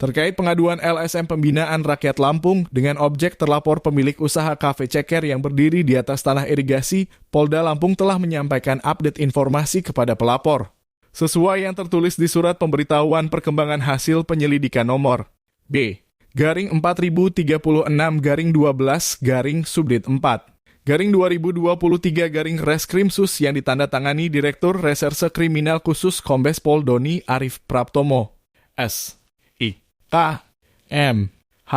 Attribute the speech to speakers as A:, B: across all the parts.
A: Terkait pengaduan LSM Pembinaan Rakyat Lampung dengan objek terlapor pemilik usaha kafe ceker yang berdiri di atas tanah irigasi, Polda Lampung telah menyampaikan update informasi kepada pelapor. Sesuai yang tertulis di surat pemberitahuan perkembangan hasil penyelidikan nomor B/4036-12-Subdit 4/2023-Reskrimsus yang ditandatangani Direktur Reserse Kriminal Khusus Kombes Pol Doni Arif Praptomo, S.I.K.M.H.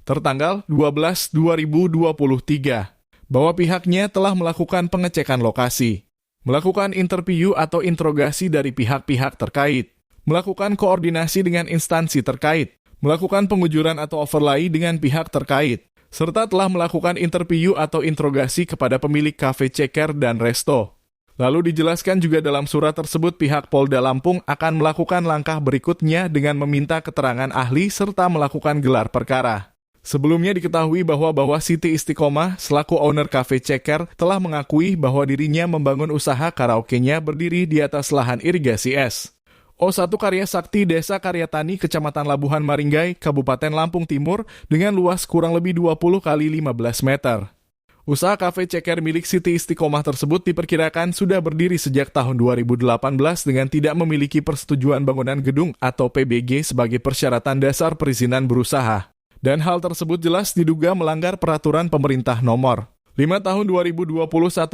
A: tertanggal 12/2023, bahwa pihaknya telah melakukan pengecekan lokasi, melakukan interview atau interogasi dari pihak-pihak terkait, melakukan koordinasi dengan instansi terkait, melakukan pengujuran atau overlay dengan pihak terkait, serta telah melakukan interview atau interogasi kepada pemilik kafe ceker dan resto. Lalu dijelaskan juga dalam surat tersebut pihak Polda Lampung akan melakukan langkah berikutnya dengan meminta keterangan ahli serta melakukan gelar perkara. Sebelumnya diketahui bahwa Siti Istiqomah selaku owner kafe ceker telah mengakui bahwa dirinya membangun usaha karaoke-nya berdiri di atas lahan irigasi es. O1 Karya Sakti Desa Karyatani, Kecamatan Labuhan Maringgai, Kabupaten Lampung Timur dengan luas kurang lebih 20 kali 15 meter. Usaha kafe ceker milik Siti Istiqomah tersebut diperkirakan sudah berdiri sejak tahun 2018 dengan tidak memiliki persetujuan bangunan gedung atau PBG sebagai persyaratan dasar perizinan berusaha. Dan hal tersebut jelas diduga melanggar peraturan pemerintah nomor 5 tahun 2021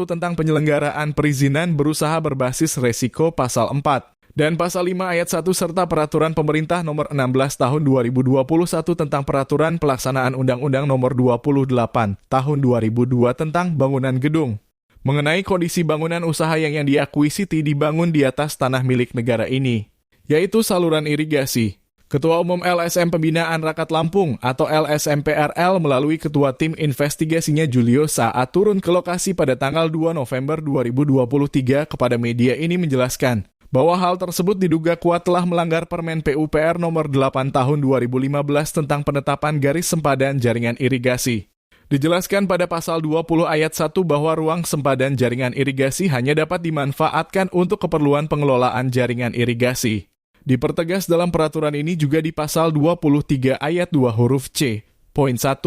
A: tentang penyelenggaraan perizinan berusaha berbasis resiko pasal 4. Dan pasal 5 ayat 1 serta peraturan pemerintah nomor 16 tahun 2021 tentang peraturan pelaksanaan Undang-Undang nomor 28 tahun 2002 tentang bangunan gedung. Mengenai kondisi bangunan usaha yang diakui Siti dibangun di atas tanah milik negara ini, yaitu saluran irigasi. Ketua Umum LSM Pembinaan Rakyat Lampung atau LSMPRL melalui Ketua Tim Investigasinya Julio saat turun ke lokasi pada tanggal 2 November 2023 kepada media ini menjelaskan bahwa hal tersebut diduga kuat telah melanggar Permen PUPR nomor 8 tahun 2015 tentang penetapan garis sempadan jaringan irigasi. Dijelaskan pada pasal 20 ayat 1 bahwa ruang sempadan jaringan irigasi hanya dapat dimanfaatkan untuk keperluan pengelolaan jaringan irigasi. Dipertegas dalam peraturan ini juga di pasal 23 ayat 2 huruf C, poin 1.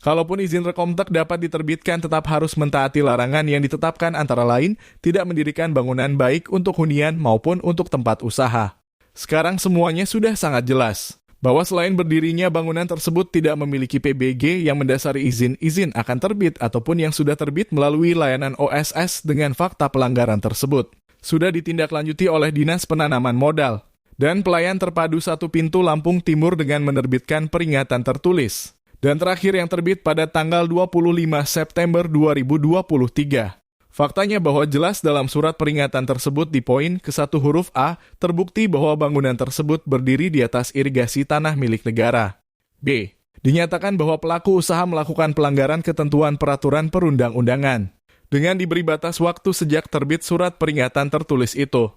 A: Kalaupun izin rekomtek dapat diterbitkan tetap harus mentaati larangan yang ditetapkan antara lain tidak mendirikan bangunan baik untuk hunian maupun untuk tempat usaha. Sekarang semuanya sudah sangat jelas, bahwa selain berdirinya bangunan tersebut tidak memiliki PBG yang mendasari izin akan terbit ataupun yang sudah terbit melalui layanan OSS dengan fakta pelanggaran tersebut. Sudah ditindaklanjuti oleh Dinas Penanaman Modal dan Pelayan Terpadu Satu Pintu Lampung Timur dengan menerbitkan peringatan tertulis. Dan terakhir yang terbit pada tanggal 25 September 2023. Faktanya bahwa jelas dalam surat peringatan tersebut di poin ke-1 huruf A, terbukti bahwa bangunan tersebut berdiri di atas irigasi tanah milik negara. B. Dinyatakan bahwa pelaku usaha melakukan pelanggaran ketentuan peraturan perundang-undangan dengan diberi batas waktu sejak terbit surat peringatan tertulis itu.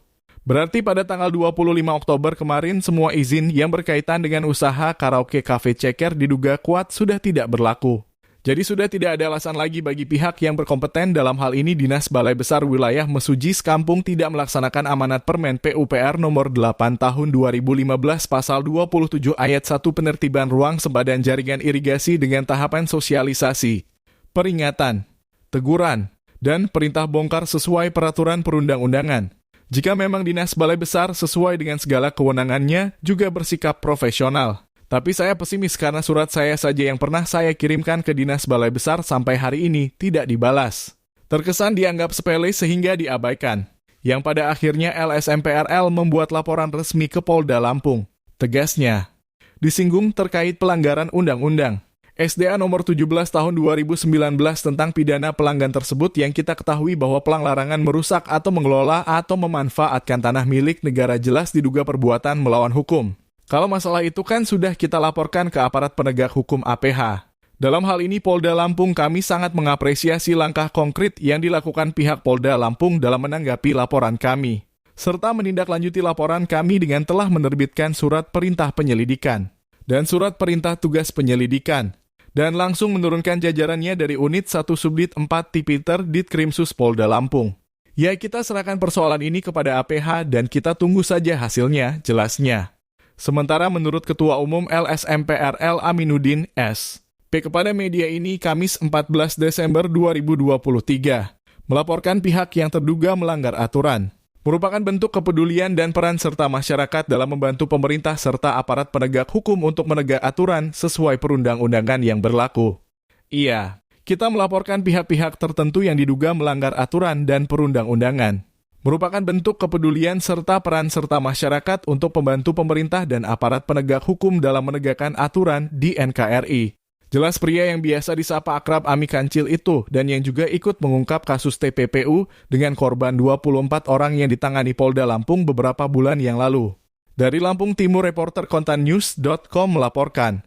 A: Berarti pada tanggal 25 Oktober kemarin semua izin yang berkaitan dengan usaha karaoke kafe ceker diduga kuat sudah tidak berlaku. Jadi sudah tidak ada alasan lagi bagi pihak yang berkompeten dalam hal ini Dinas Balai Besar Wilayah Mesujis Kampung tidak melaksanakan amanat Permen PUPR nomor 8 tahun 2015 pasal 27 ayat 1 penertiban ruang sempadan jaringan irigasi dengan tahapan sosialisasi, peringatan, teguran, dan perintah bongkar sesuai peraturan perundang-undangan. Jika memang Dinas Balai Besar sesuai dengan segala kewenangannya juga bersikap profesional. Tapi saya pesimis karena surat saya saja yang pernah saya kirimkan ke Dinas Balai Besar sampai hari ini tidak dibalas. Terkesan dianggap sepele sehingga diabaikan. Yang pada akhirnya LSMPRL membuat laporan resmi ke Polda Lampung. Tegasnya, disinggung terkait pelanggaran undang-undang. SDA nomor 17 tahun 2019 tentang pidana pelanggan tersebut yang kita ketahui bahwa larangan merusak atau mengelola atau memanfaatkan tanah milik negara jelas diduga perbuatan melawan hukum. Kalau masalah itu kan sudah kita laporkan ke aparat penegak hukum APH. Dalam hal ini Polda Lampung kami sangat mengapresiasi langkah konkret yang dilakukan pihak Polda Lampung dalam menanggapi laporan kami, serta menindaklanjuti laporan kami dengan telah menerbitkan surat perintah penyelidikan dan surat perintah tugas penyelidikan, dan langsung menurunkan jajarannya dari Unit 1 Subdit 4 Tipiter Ditkrimsus Polda Lampung. Ya, kita serahkan persoalan ini kepada APH dan kita tunggu saja hasilnya, jelasnya. Sementara menurut Ketua Umum LSMPRL Aminuddin S.P. kepada media ini Kamis 14 Desember 2023, melaporkan pihak yang terduga melanggar aturan merupakan bentuk kepedulian dan peran serta masyarakat dalam membantu pemerintah serta aparat penegak hukum untuk menegak aturan sesuai perundang-undangan yang berlaku. Iya, kita melaporkan pihak-pihak tertentu yang diduga melanggar aturan dan perundang-undangan. Merupakan bentuk kepedulian serta peran serta masyarakat untuk membantu pemerintah dan aparat penegak hukum dalam menegakkan aturan di NKRI. Jelas pria yang biasa disapa akrab Ami Kancil itu dan yang juga ikut mengungkap kasus TPPU dengan korban 24 orang yang ditangani Polda Lampung beberapa bulan yang lalu. Dari Lampung Timur, reporter kontannews.com melaporkan.